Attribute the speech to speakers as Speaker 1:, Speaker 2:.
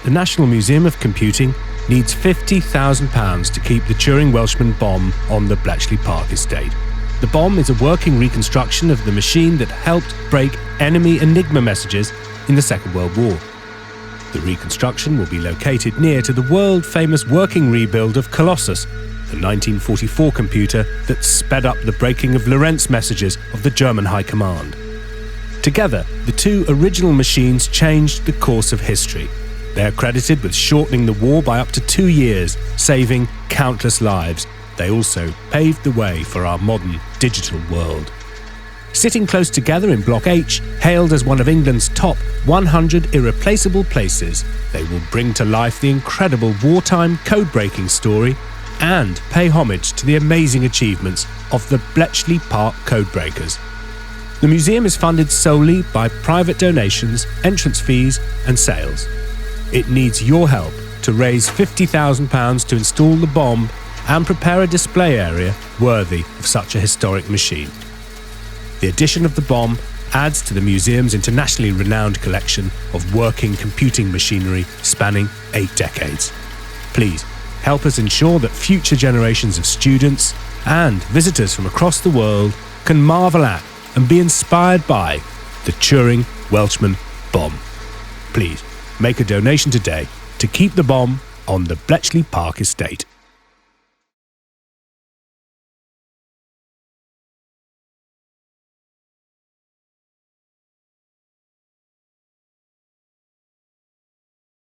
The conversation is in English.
Speaker 1: the National Museum of Computing needs £50,000 to keep the Turing-Welchman bombe on the Bletchley Park estate. The bombe is a working reconstruction of the machine that helped break enemy Enigma messages in the Second World War. The reconstruction will be located near to the world-famous working rebuild of Colossus, the 1944 computer that sped up the breaking of Lorenz messages of the German High Command. Together, the two original machines changed the course of history. They are credited with shortening the war by up to 2 years, saving countless lives. They also paved the way for our modern digital world. Sitting close together in Block H, hailed as one of England's top 100 irreplaceable places, they will bring to life the incredible wartime code-breaking story and pay homage to the amazing achievements of the Bletchley Park codebreakers. The museum is funded solely by private donations, entrance fees and sales. It needs your help to raise £50,000 to install the bombe and prepare a display area worthy of such a historic machine. The addition of the bombe adds to the museum's internationally renowned collection of working computing machinery spanning 8 decades. Please help us ensure that future generations of students and visitors from across the world can marvel at and be inspired by the Turing-Welchman bombe. Please make a donation today to keep the bombe on the Bletchley Park estate.